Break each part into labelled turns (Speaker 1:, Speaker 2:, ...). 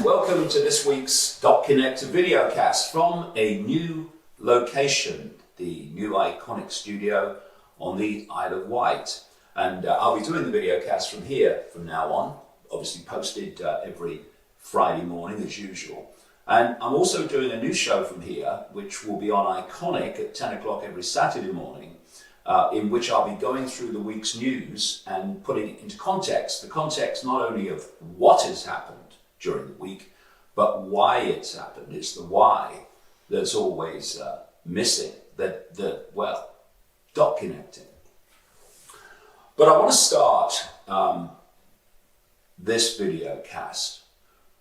Speaker 1: Welcome to this week's .Connect videocast from a new location, the new Iconic studio on the Isle of Wight. And I'll be doing the videocast from here from now on, obviously posted every Friday morning as usual. And I'm also doing a new show from here, which will be on Iconic at 10 o'clock every Saturday morning, in which I'll be going through the week's news and putting it into context. The context not only of what has happened during the week, but why it's happened. It's the why that's always missing, dot connecting. But I want to start this video cast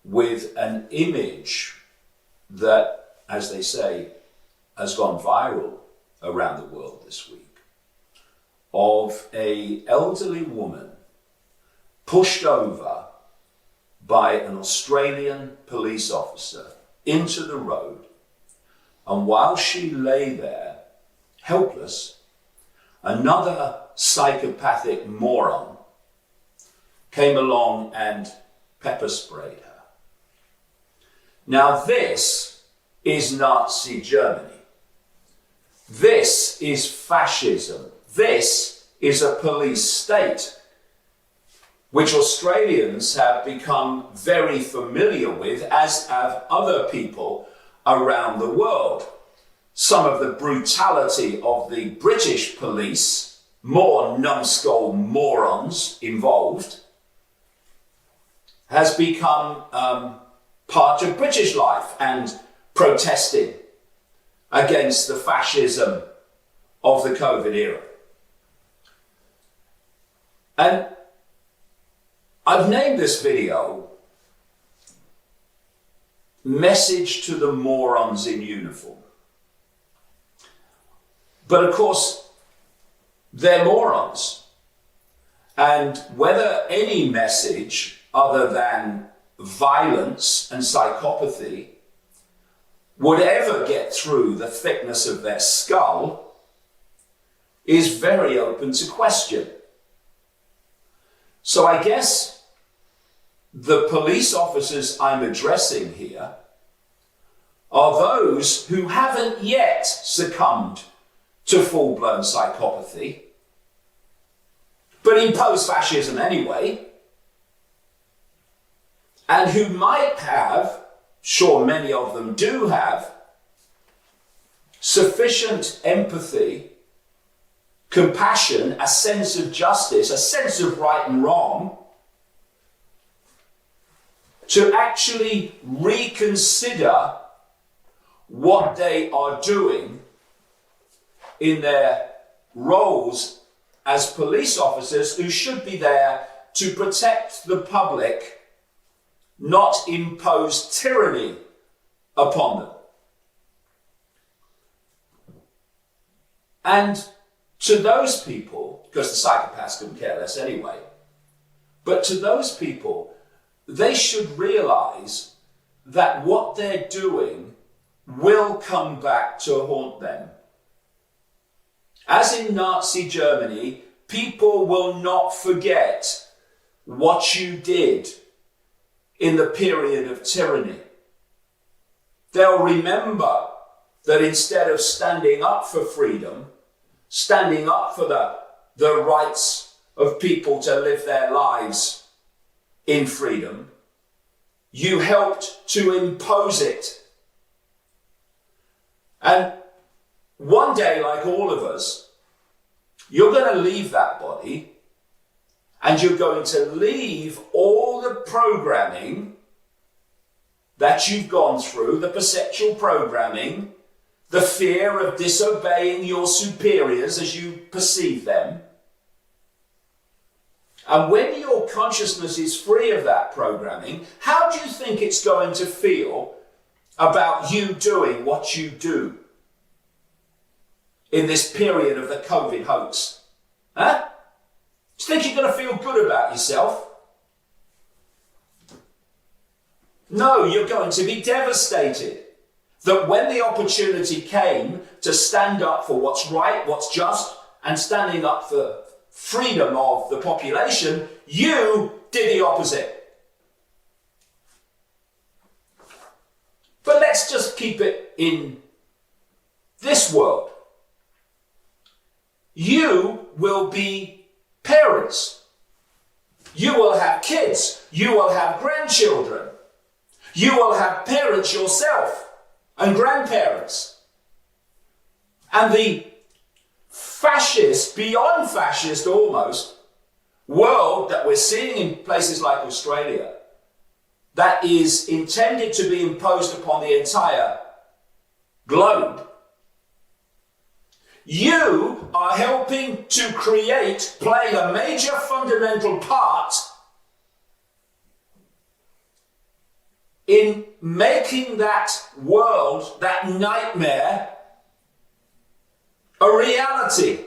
Speaker 1: with an image that, as they say, has gone viral around the world this week, of an elderly woman pushed over by an Australian police officer into the road, and while she lay there helpless, another psychopathic moron came along and pepper sprayed her. Now this is Nazi Germany. This is fascism. This is a police state, which Australians have become very familiar with, as have other people around the world. Some of the brutality of the British police, more numbskull morons involved, has become part of British life and protesting against the fascism of the COVID era. And I've named this video Message to the Morons in Uniform. But of course, they're morons. And whether any message other than violence and psychopathy would ever get through the thickness of their skull is very open to question. So I guess the police officers I'm addressing here are those who haven't yet succumbed to full-blown psychopathy, but impose fascism anyway, and who might have, sure many of them do have, sufficient empathy, compassion, a sense of justice, a sense of right and wrong, to actually reconsider what they are doing in their roles as police officers who should be there to protect the public, not impose tyranny upon them. And to those people, because the psychopaths couldn't care less anyway, but to those people, they should realize that what they're doing will come back to haunt them. As in Nazi Germany, people will not forget what you did in the period of tyranny. They'll remember that instead of standing up for freedom, standing up for the rights of people to live their lives in freedom, you helped to impose it. And one day, like all of us, you're going to leave that body, and you're going to leave all the programming that you've gone through, the perceptual programming, the fear of disobeying your superiors as you perceive them. And when your consciousness is free of that programming, how do you think it's going to feel about you doing what you do in this period of the COVID hoax? Huh? Do you think you're going to feel good about yourself? No, you're going to be devastated that when the opportunity came to stand up for what's right, what's just, and standing up for freedom of the population, you did the opposite. keep it in this world. You will be parents. You will have kids. You will have grandchildren. You will have parents yourself and grandparents. And the fascist, beyond fascist almost, world that we're seeing in places like Australia, that is intended to be imposed upon the entire globe, you are helping to create, playing a major fundamental part in making that world, that nightmare, a reality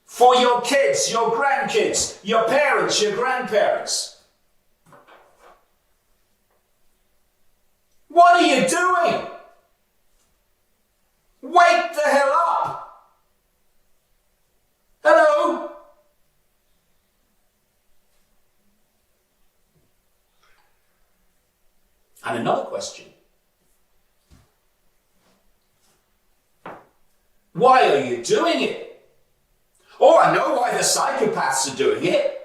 Speaker 1: for your kids, your grandkids, your parents, your grandparents. What are you doing? Wake the hell up! Hello? And another question. Why are you doing it? Oh, I know why the psychopaths are doing it.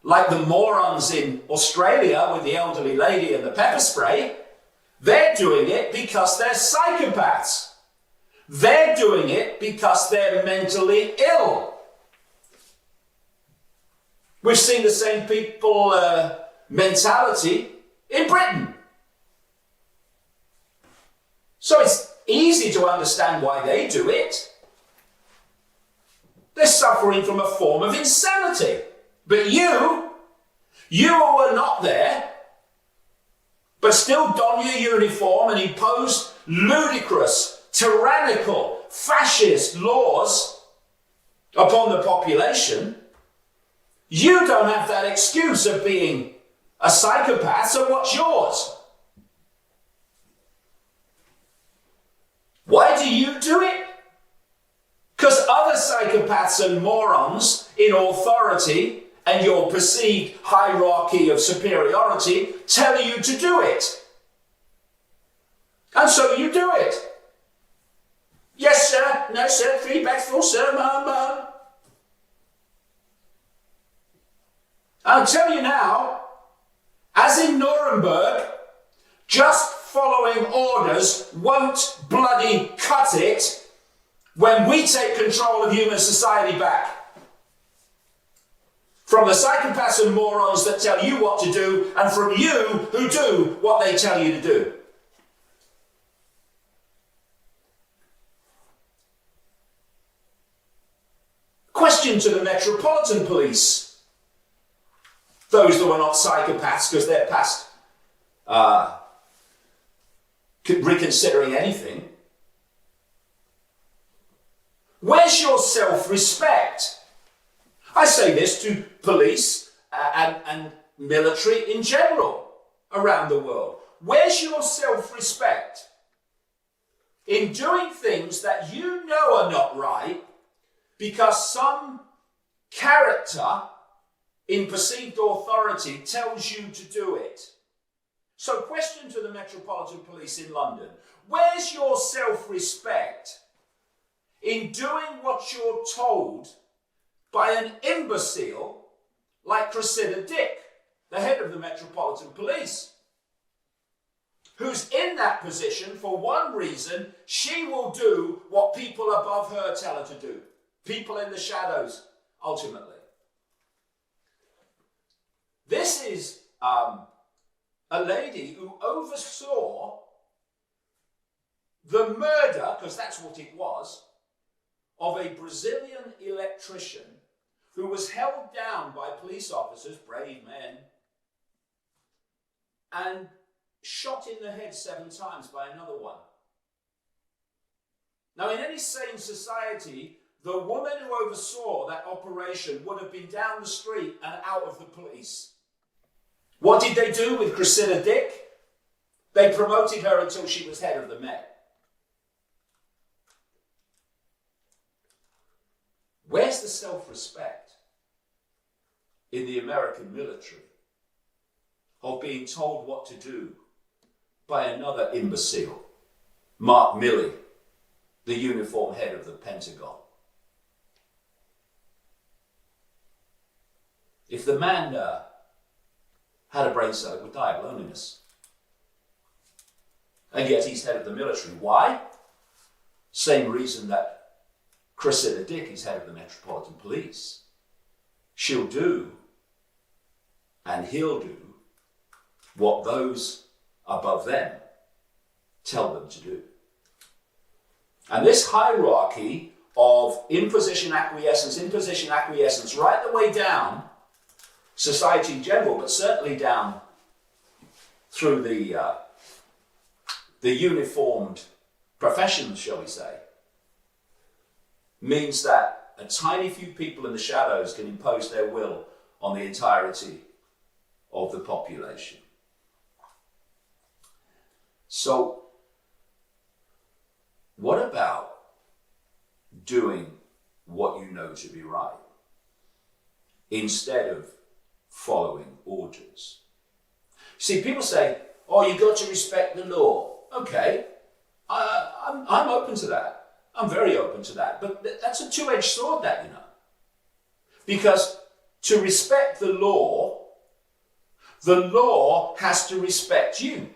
Speaker 1: Like the morons in Australia with the elderly lady and the pepper spray. They're doing it because they're psychopaths. They're doing it because they're mentally ill. We've seen the same people mentality in Britain. So it's easy to understand why they do it. They're suffering from a form of insanity. But you who were not there, but still don your uniform and impose ludicrous, tyrannical, fascist laws upon the population, you don't have that excuse of being a psychopath, so what's yours? Why do you do it? Because other psychopaths and morons in authority and your perceived hierarchy of superiority tell you to do it. And so you do it. Yes, sir. No, sir. 3 bags full, sir. Mum. I'll tell you now, as in Nuremberg, just following orders won't bloody cut it when we take control of human society back. From the psychopaths and morons that tell you what to do, and from you who do what they tell you to do. Question to the Metropolitan Police. Those that were not psychopaths because they're past reconsidering anything. Where's your self-respect? I say this to police and military in general around the world. Where's your self-respect in doing things that you know are not right because some character in perceived authority tells you to do it? So, question to the Metropolitan Police in London. Where's your self-respect in doing what you're told by an imbecile like Cressida Dick, the head of the Metropolitan Police, who's in that position for one reason? She will do what people above her tell her to do. People in the shadows, ultimately. This is a lady who oversaw the murder, because that's what it was, of a Brazilian electrician who was held down by police officers, brave men, and shot in the head 7 times by another one. Now, in any sane society, the woman who oversaw that operation would have been down the street and out of the police. What did they do with Cressida Dick? They promoted her until she was head of the Met. Where's the self-respect in the American military of being told what to do by another imbecile Mark Milley, the uniform head of the Pentagon. If the man had a brain cell, it would die of loneliness. And yet he's head of the military. Why? Same reason that Cressida Dick is head of the Metropolitan Police. She'll do, and he'll do, what those above them tell them to do. And this hierarchy of imposition acquiescence, right the way down society in general, but certainly down through the uniformed professions, shall we say, means that a tiny few people in the shadows can impose their will on the entirety of the population. So, what about doing what you know to be right instead of following orders? See, people say, oh, you've got to respect the law. Okay, I'm open to that. I'm very open to that. But that's a two-edged sword, that, you know. Because to respect the law has to respect you.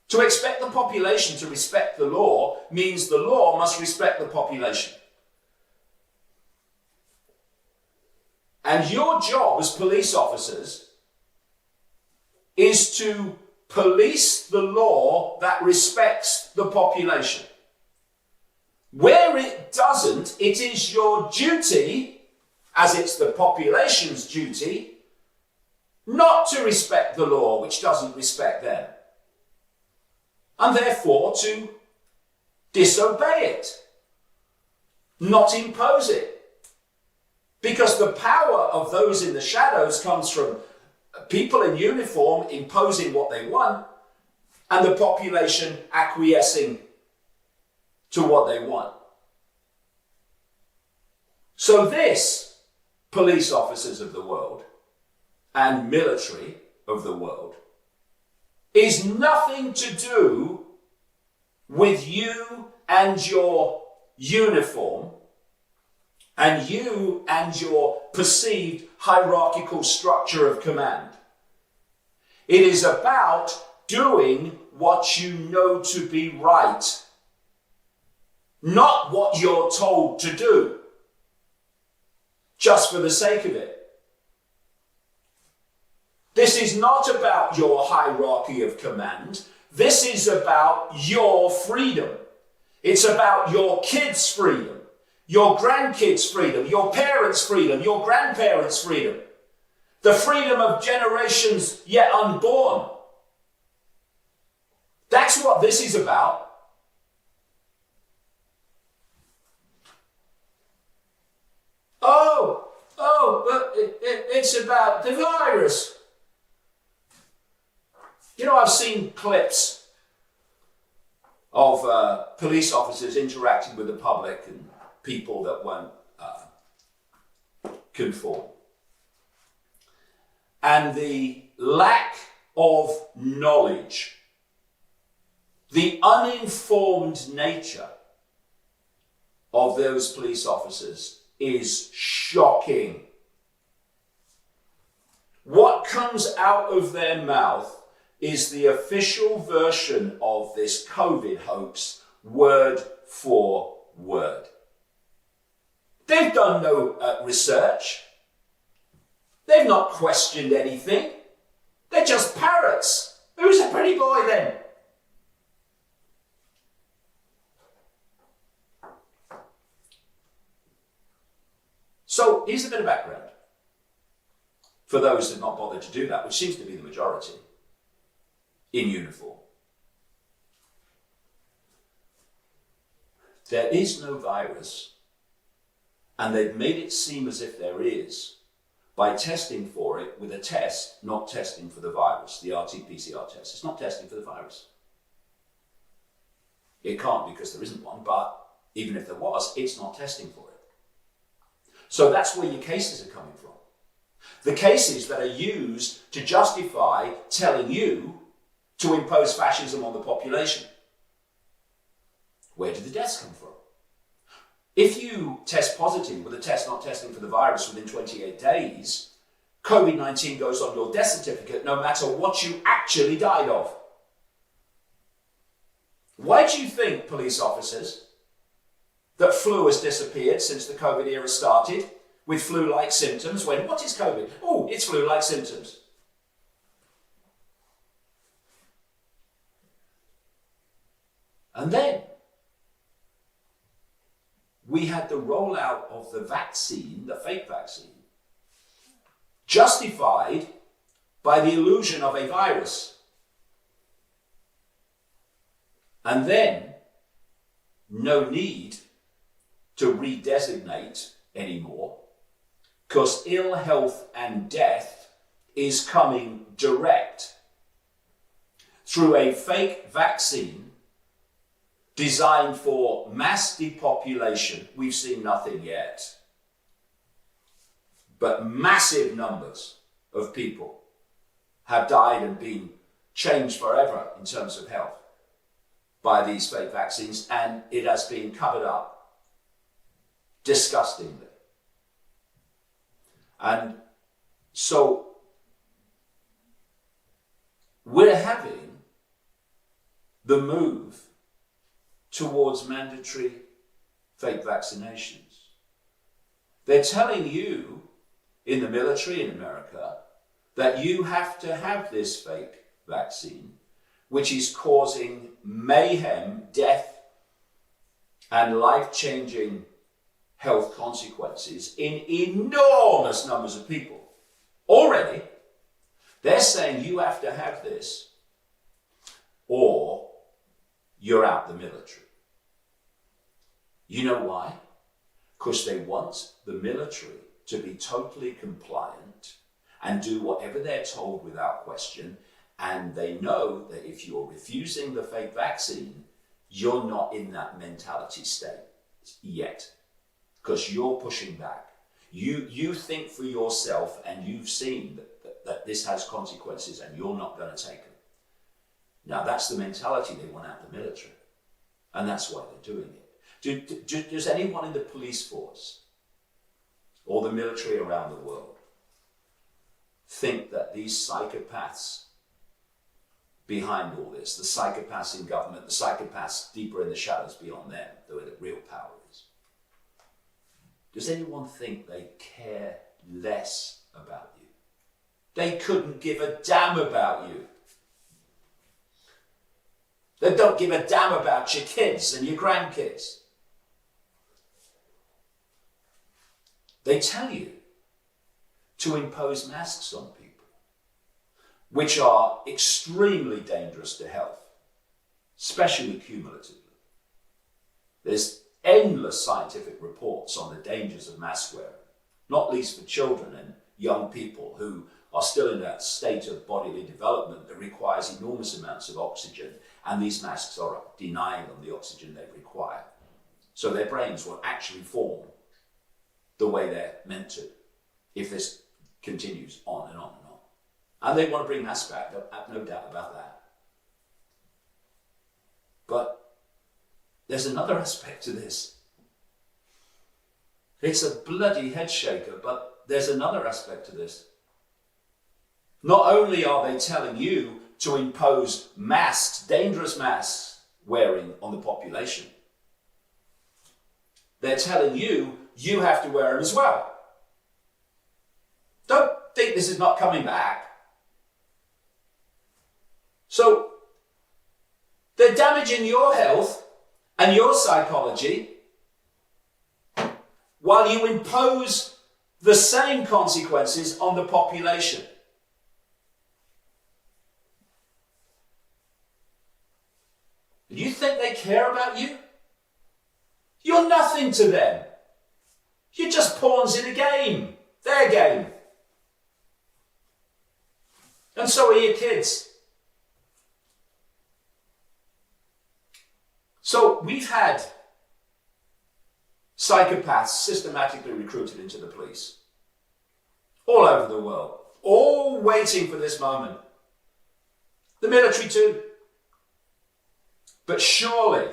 Speaker 1: To expect the population to respect the law means the law must respect the population. And your job as police officers is to police the law that respects the population. Where it doesn't, it is your duty, as it's the population's duty, not to respect the law which doesn't respect them, and therefore to disobey it, not impose it. Because the power of those in the shadows comes from people in uniform imposing what they want and the population acquiescing to what they want. So this, police officers of the world and military of the world, is nothing to do with you and your uniform and you and your perceived hierarchical structure of command. It is about doing what you know to be right, not what you're told to do, just for the sake of it. This is not about your hierarchy of command. This is about your freedom. It's about your kids' freedom, your grandkids' freedom, your parents' freedom, your grandparents' freedom, the freedom of generations yet unborn. That's what this is about. But it's about the virus. You know, I've seen clips of police officers interacting with the public and people that won't conform. And the lack of knowledge, the uninformed nature of those police officers is shocking. What comes out of their mouth is the official version of this COVID hoax, word for word. They've done no research. They've not questioned anything. They're just parrots. Who's a pretty boy then? So here's a bit of background for those who have not bothered to do that, which seems to be the majority in uniform. There is no virus, and they've made it seem as if there is by testing for it with a test, not testing for the virus, the RT-PCR test. It's not testing for the virus. It can't because there isn't one, but even if there was, it's not testing for it. So that's where your cases are coming from. The cases that are used to justify telling you to impose fascism on the population. Where did the deaths come from? If you test positive with a test not testing for the virus within 28 days, COVID-19 goes on your death certificate no matter what you actually died of. Why do you think, police officers, that flu has disappeared since the COVID era started with flu-like symptoms? When, what is COVID? Oh, it's flu-like symptoms. And then we had the rollout of the vaccine, the fake vaccine, justified by the illusion of a virus. And then no need to redesignate anymore, because ill health and death is coming direct through a fake vaccine designed for mass depopulation. We've seen nothing yet, but massive numbers of people have died and been changed forever in terms of health by these fake vaccines, and it has been covered up disgustingly. And so we're having the move towards mandatory fake vaccinations. They're telling you in the military in America that you have to have this fake vaccine, which is causing mayhem, death, and life-changing health consequences in enormous numbers of people. Already, they're saying you have to have this or you're out the military. You know why? Because they want the military to be totally compliant and do whatever they're told without question. And they know that if you're refusing the fake vaccine, you're not in that mentality state yet, because you're pushing back. You think for yourself, and you've seen that this has consequences and you're not going to take them. Now that's the mentality they want out of the military, and that's why they're doing it. Does anyone in the police force or the military around the world think that these psychopaths behind all this, the psychopaths in government, the psychopaths deeper in the shadows beyond them, where the real power is, does anyone think they care less about you? They couldn't give a damn about you. They don't give a damn about your kids and your grandkids. They tell you to impose masks on people, which are extremely dangerous to health, especially cumulatively. There's endless scientific reports on the dangers of mask wearing, not least for children and young people who are still in that state of bodily development that requires enormous amounts of oxygen, and these masks are denying them the oxygen they require. So their brains will actually form the way they're meant to if this continues on and on and on. And they want to bring masks back, no doubt about that. But there's another aspect to this. It's a bloody head shaker, but there's another aspect to this. Not only are they telling you to impose masks, dangerous masks wearing on the population, they're telling you you have to wear them as well. Don't think this is not coming back. So they're damaging your health and your psychology while you impose the same consequences on the population. You think they care about you? You're nothing to them. You're just pawns in a game, their game. And so are your kids. So we've had psychopaths systematically recruited into the police all over the world, all waiting for this moment. the military too. But surely,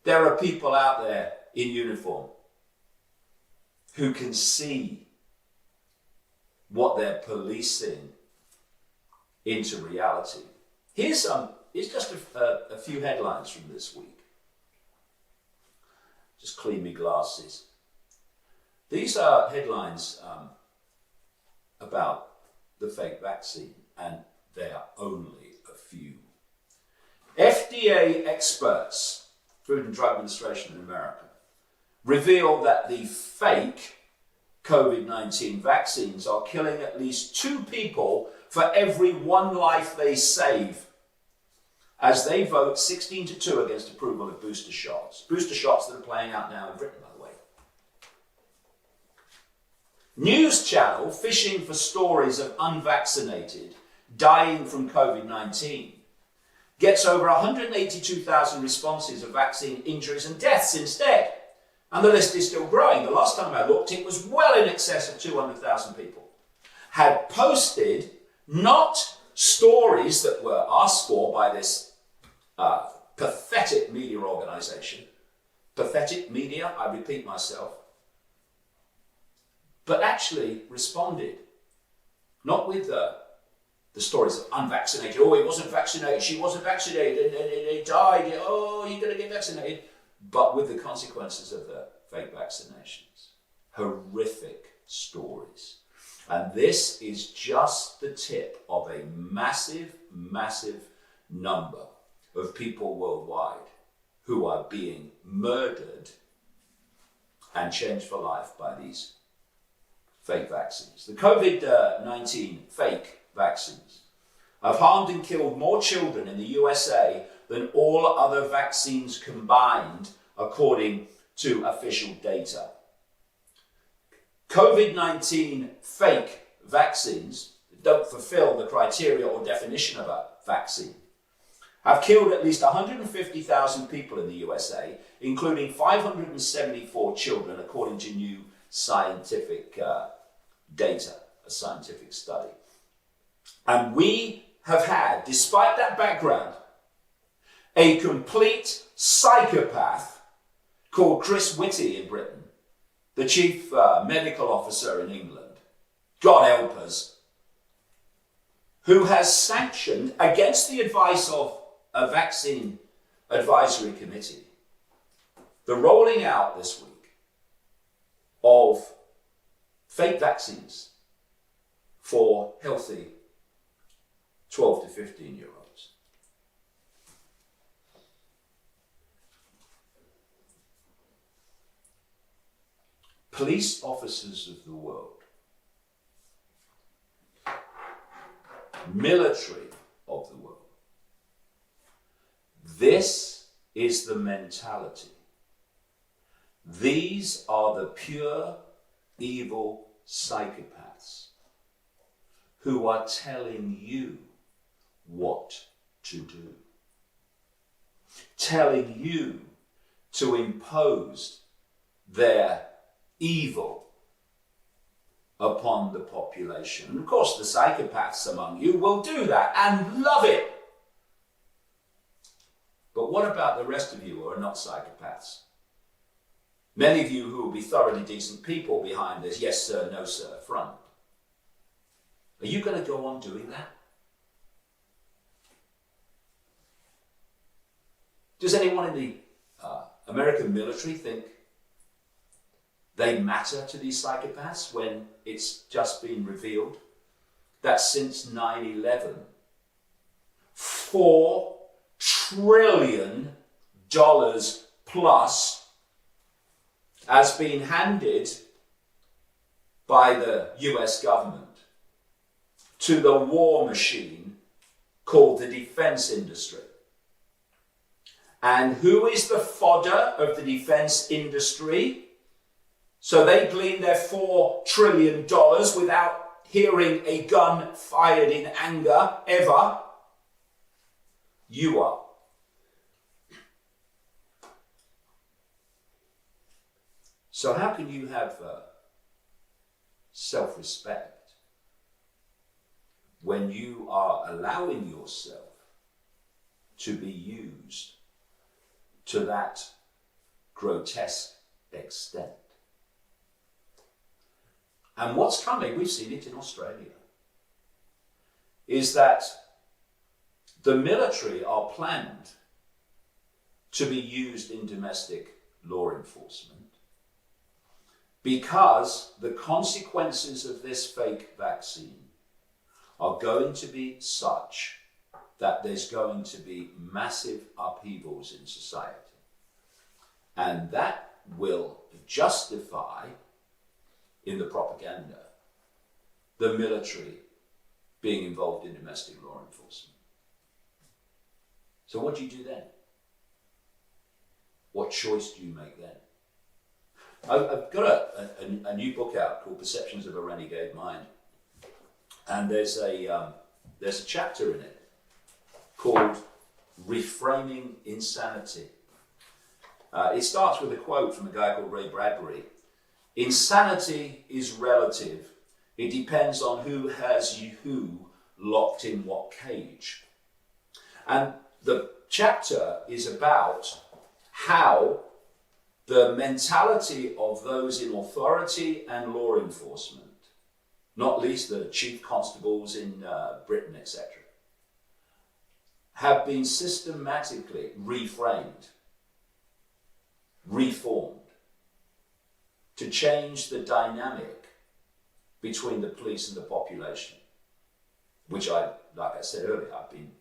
Speaker 1: there are people out there in uniform who can see what they're policing into reality. Here's just a few headlines from this week. Just clean me glasses. These are headlines about the fake vaccine, and they are only a few. FDA experts, Food and Drug Administration in America, reveal that the fake COVID-19 vaccines are killing at least 2 people for every 1 life they save, as they vote 16-2 against approval of booster shots. Booster shots that are playing out now in Britain, by the way. News channel fishing for stories of unvaccinated dying from COVID-19 gets over 182,000 responses of vaccine injuries and deaths instead. And the list is still growing. The last time I looked, it was well in excess of 200,000 people had posted not stories that were asked for by this pathetic media organization. Pathetic media, I repeat myself. But actually responded, not with the stories of unvaccinated. Oh, he wasn't vaccinated, she wasn't vaccinated, and he died. Oh, you're going to get vaccinated. But with the consequences of the fake vaccinations. Horrific stories. And this is just the tip of a massive, massive number of people worldwide who are being murdered and changed for life by these fake vaccines. The COVID-19 fake vaccines have harmed and killed more children in the USA than all other vaccines combined, according to official data. COVID-19 fake vaccines that don't fulfill the criteria or definition of a vaccine have killed at least 150,000 people in the USA, including 574 children, according to new scientific data, a scientific study. And we have had, despite that background, a complete psychopath called Chris Whitty in Britain, the chief medical officer in England, God help us, who has sanctioned, against the advice of a vaccine advisory committee, the rolling out this week of fake vaccines for healthy 12 to 15-year-olds. Police officers of the world, military of the world, this is the mentality. These are the pure evil psychopaths who are telling you what to do, telling you to impose their evil upon the population. And of course, the psychopaths among you will do that and love it. But what about the rest of you who are not psychopaths? Many of you who will be thoroughly decent people behind this yes sir, no sir front. Are you going to go on doing that? Does anyone in the American military think they matter to these psychopaths when it's just been revealed that since 9/11, $4 trillion plus has been handed by the US government to the war machine called the defense industry. And who is the fodder of the defense industry? So they glean their $4 trillion without hearing a gun fired in anger ever. You are. So how can you have self-respect when you are allowing yourself to be used to that grotesque extent. And what's coming, we've seen it in Australia, is that the military are planned to be used in domestic law enforcement because the consequences of this fake vaccine are going to be such that there's going to be massive upheavals in society. And that will justify, in the propaganda, the military being involved in domestic law enforcement. So what do you do then? What choice do you make then? I've got a new book out called Perceptions of a Renegade Mind. And there's a chapter in it called Reframing Insanity. It starts with a quote from a guy called Ray Bradbury. Insanity is relative. It depends on who has who locked in what cage. And the chapter is about how the mentality of those in authority and law enforcement, not least the chief constables in Britain, etc., have been systematically reframed, reformed, to change the dynamic between the police and the population, which like I said earlier, I've been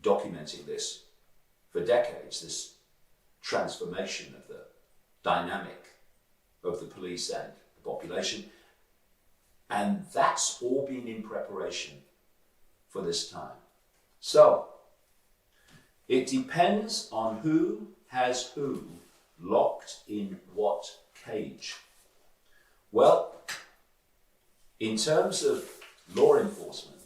Speaker 1: documenting this for decades, this transformation of the dynamic of the police and the population. And that's all been in preparation for this time. So, it depends on who has who locked in what cage. Well, in terms of law enforcement,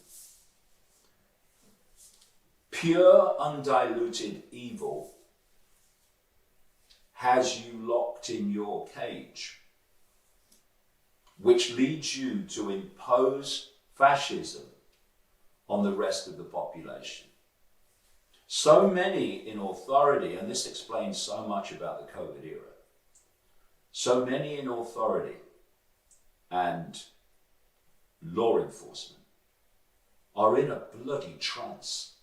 Speaker 1: pure undiluted evil has you locked in your cage, which leads you to impose fascism on the rest of the population. So many in authority, and this explains so much about the COVID era, so many in authority and law enforcement are in a bloody trance.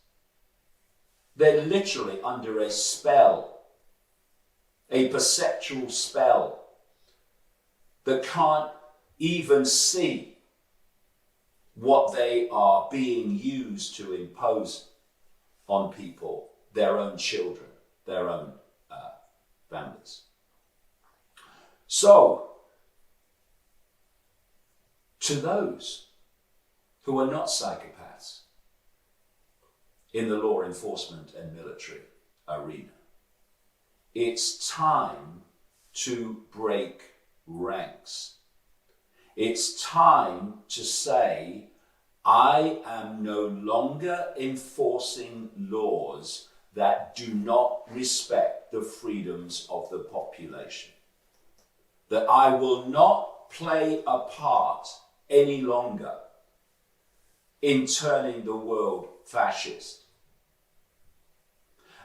Speaker 1: They're literally under a spell, a perceptual spell that can't even see what they are being used to impose on people, their own children, their own families. So, to those who are not psychopaths in the law enforcement and military arena, it's time to break ranks. It's time to say, I am no longer enforcing laws that do not respect the freedoms of the population. That I will not play a part any longer in turning the world fascist.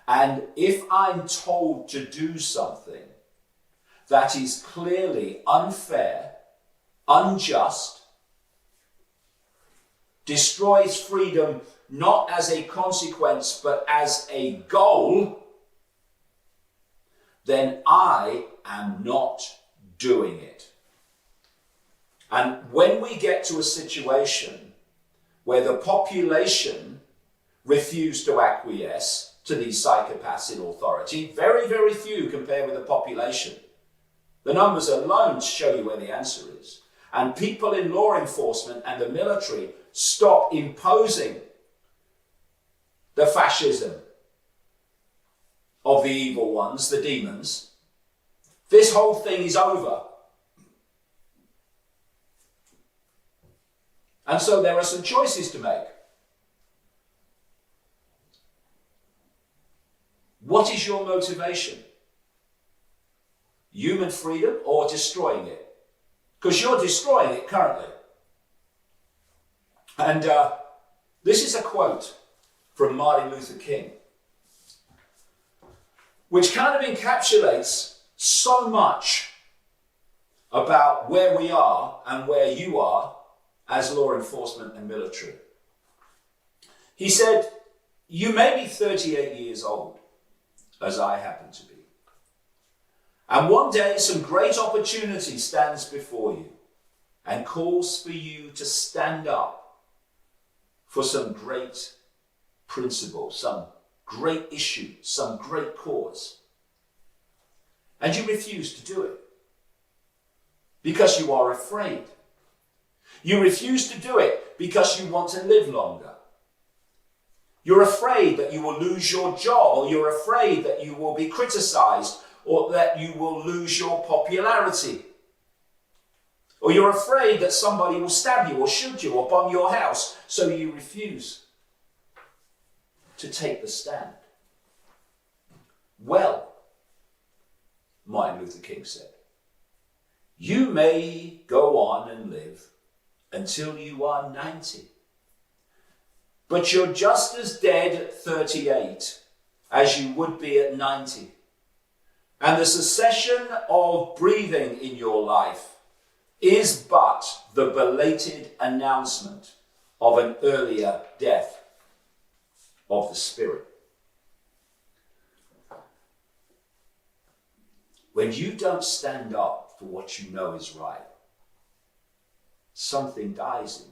Speaker 1: And if I'm told to do something that is clearly unfair, unjust, destroys freedom not as a consequence but as a goal, then I am not doing it. And when we get to a situation where the population refuse to acquiesce to these psychopaths in authority, very, very few compared with the population. The numbers alone show you where the answer is. And people in law enforcement and the military stop imposing the fascism of the evil ones, the demons, this whole thing is over. And so there are some choices to make. What is your motivation? Human freedom or destroying it? Because you're destroying it currently. And this is a quote from Martin Luther King, which kind of encapsulates so much about where we are and where you are as law enforcement and military. He said, "You may be 38 years old, as I happen to be, and one day some great opportunity stands before you and calls for you to stand up for some great principle, some great issue, some great cause. And you refuse to do it because you are afraid. You refuse to do it because you want to live longer. You're afraid that you will lose your job, or you're afraid that you will be criticized, or that you will lose your popularity. Or you're afraid that somebody will stab you or shoot you or bomb your house, so you refuse to take the stand." Well, Martin Luther King said, "You may go on and live until you are 90. But you're just as dead at 38 as you would be at 90. And the cessation of breathing in your life is but the belated announcement of an earlier death of the spirit." When you don't stand up for what you know is right, something dies in you.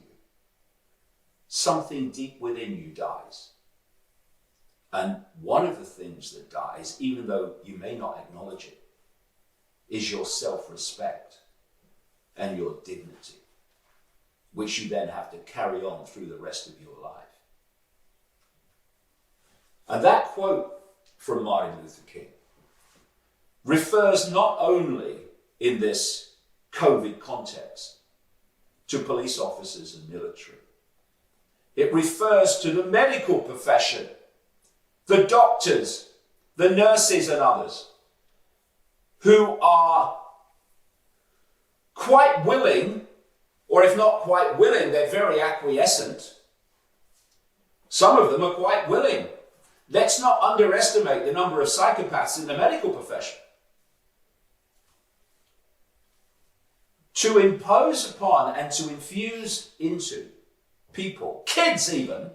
Speaker 1: Something deep within you dies. And one of the things that dies, even though you may not acknowledge it, is your self-respect and your dignity, which you then have to carry on through the rest of your life. And that quote from Martin Luther King refers not only in this COVID context to police officers and military. It refers to the medical profession, the doctors, the nurses and others who are quite willing, or if not quite willing, they're very acquiescent. Some of them are quite willing. Let's not underestimate the number of psychopaths in the medical profession. To impose upon and to infuse into people, kids even,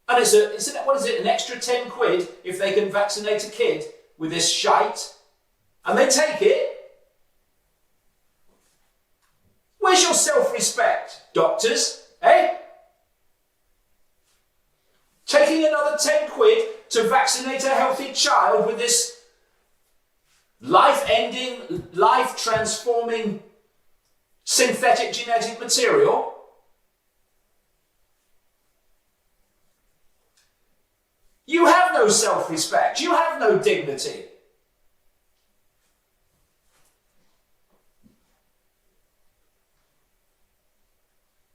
Speaker 1: and an extra 10 quid if they can vaccinate a kid with this shite, and they take it. Where's your self-respect, doctors, eh? Taking another 10 quid to vaccinate a healthy child with this life-ending, life-transforming synthetic genetic material? You have no self-respect. You have no dignity.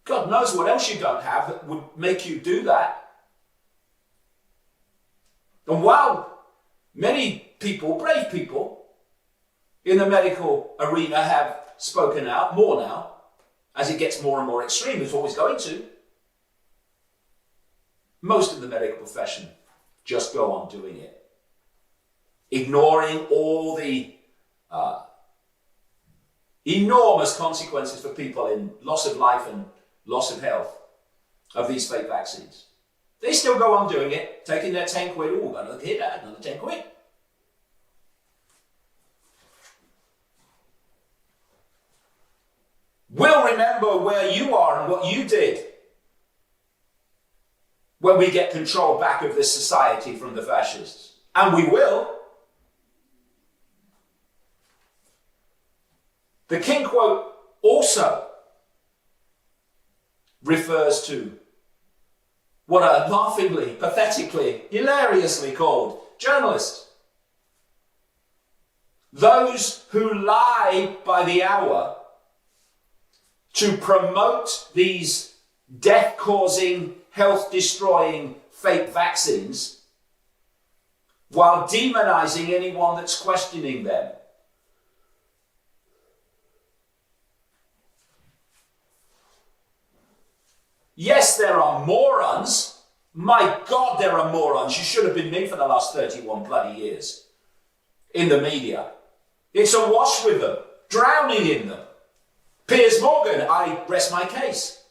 Speaker 1: God knows what else you don't have that would make you do that. And while many people, brave people, in the medical arena have spoken out, more now, as it gets more and more extreme, it's always going to, most of the medical profession just go on doing it, ignoring all the enormous consequences for people in loss of life and loss of health of these fake vaccines. They still go on doing it, taking their 10 quid, oh, got another kid, another 10 quid. We'll remember where you are and what you did when we get control back of this society from the fascists. And we will. The King quote also refers to what are laughingly, pathetically, hilariously called journalists. Those who lie by the hour to promote these death-causing, health-destroying fake vaccines while demonizing anyone that's questioning them. Yes, there are morons. My God, there are morons. You should have been me for the last 31 bloody years in the media. It's awash with them, drowning in them. Piers Morgan, I rest my case.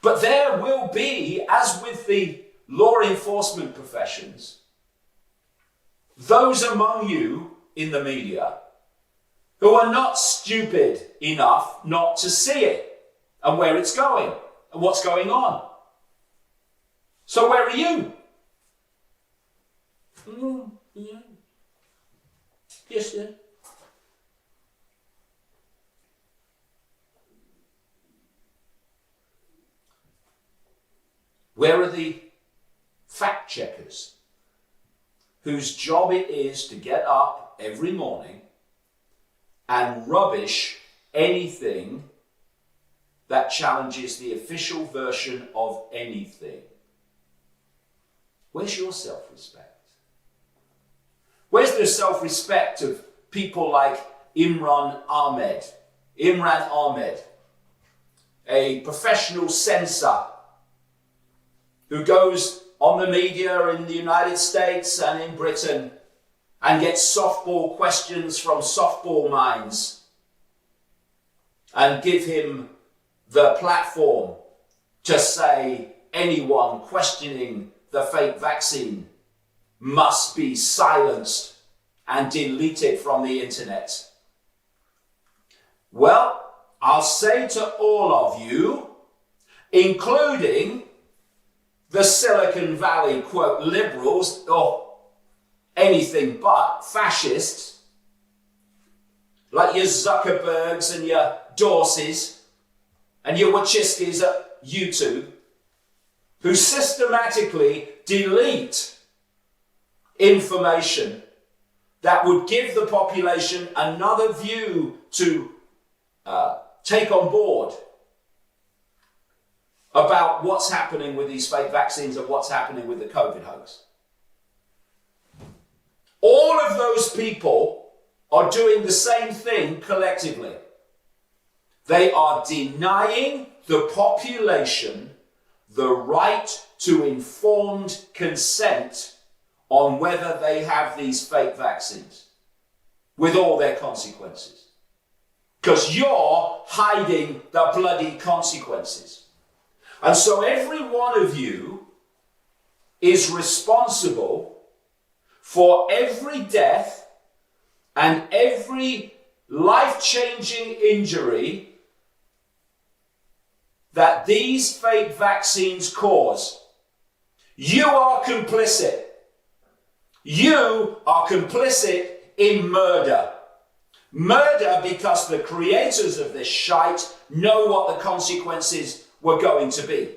Speaker 1: But there will be, as with the law enforcement professions, those among you in the media who are not stupid enough not to see it and where it's going and what's going on. So where are you? Yeah. Yes, sir. Where are the fact checkers whose job it is to get up every morning and rubbish anything that challenges the official version of anything? Where's your self-respect? Where's the self-respect of people like Imran Ahmed, a professional censor who goes on the media in the United States and in Britain and gets softball questions from softball minds and give him the platform to say anyone questioning the fake vaccine must be silenced and deleted from the internet? Well, I'll say to all of you, including the Silicon Valley, quote, liberals, or anything but fascists, like your Zuckerbergs and your Dorseys and your Wachowskis at YouTube, who systematically delete information that would give the population another view to take on board about what's happening with these fake vaccines and what's happening with the COVID hoax. All of those people are doing the same thing collectively. They are denying the population the right to informed consent on whether they have these fake vaccines, with all their consequences. Because you're hiding the bloody consequences. And so every one of you is responsible for every death and every life-changing injury that these fake vaccines cause. You are complicit. You are complicit in murder. Murder because the creators of this shite know what the consequences were going to be.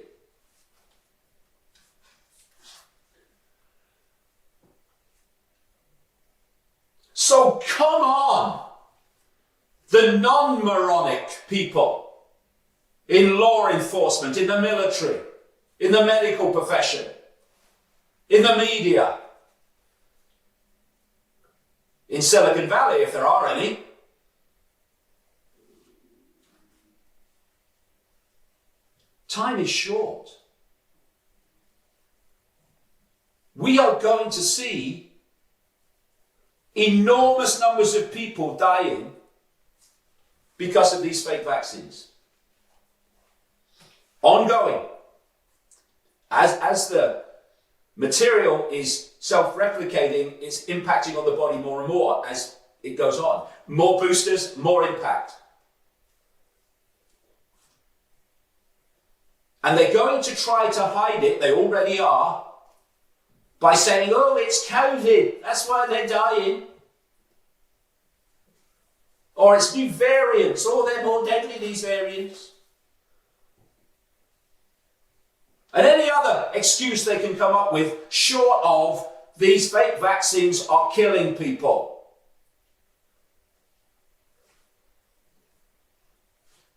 Speaker 1: So come on, the non-moronic people in law enforcement, in the military, in the medical profession, in the media, in Silicon Valley, if there are any. Time is short. We are going to see enormous numbers of people dying because of these fake vaccines. Ongoing. As the material is self-replicating, it's impacting on the body more and more as it goes on. More boosters, more impact. And they're going to try to hide it, they already are, by saying, oh, it's COVID, that's why they're dying. Or it's new variants, oh, they're more deadly, these variants. And any other excuse they can come up with, short of these fake vaccines are killing people.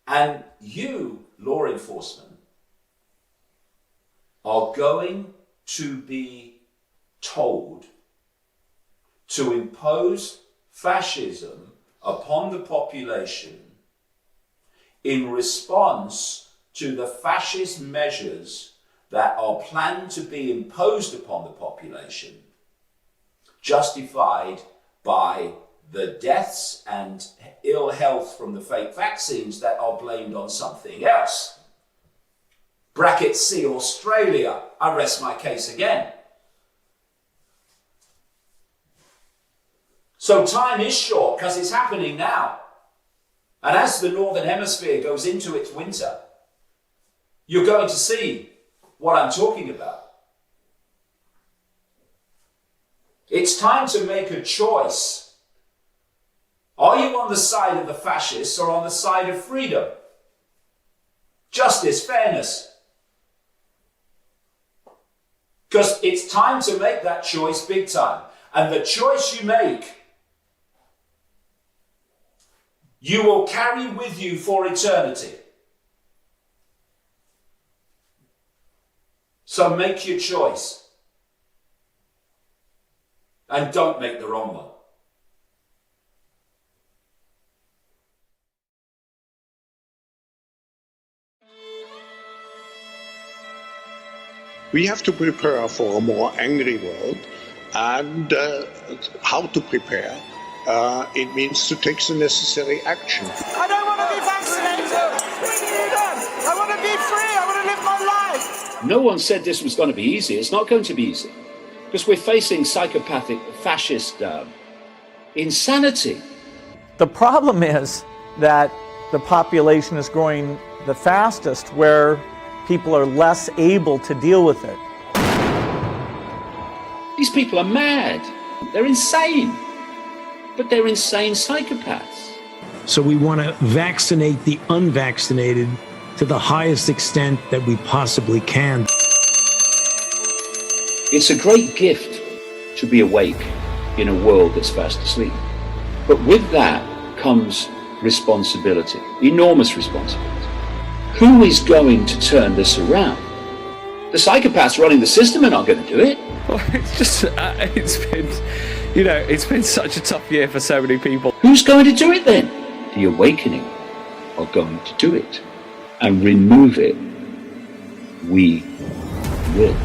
Speaker 1: And you, law enforcement, are going to be told to impose fascism upon the population in response to the fascist measures that are planned to be imposed upon the population, justified by the deaths and ill health from the fake vaccines that are blamed on something else. Bracket C, Australia. I rest my case again. So time is short because it's happening now. And as the Northern Hemisphere goes into its winter, you're going to see what I'm talking about. It's time to make a choice. Are you on the side of the fascists or on the side of freedom? Justice, fairness. Because it's time to make that choice big time. And the choice you make, you will carry with you for eternity. So make your choice. And don't make the wrong one.
Speaker 2: We have to prepare for a more angry world, and how to prepare? It means to take the necessary action.
Speaker 3: I don't want to be vaccinated. I want to be free. I want to live my life.
Speaker 4: No one said this was going to be easy. It's not going to be easy because we're facing psychopathic, fascist insanity.
Speaker 5: The problem is that the population is growing the fastest where people are less able to deal with it.
Speaker 4: These people are mad. They're insane. But they're insane psychopaths.
Speaker 6: So we want to vaccinate the unvaccinated to the highest extent that we possibly can.
Speaker 4: It's a great gift to be awake in a world that's fast asleep. But with that comes responsibility, enormous responsibility. Who is going to turn this around? The psychopaths running the system are not going to do it.
Speaker 7: Well, it's just, it's been such a tough year for so many people.
Speaker 4: Who's going to do it then? The awakening are going to do it. And remove it. We will.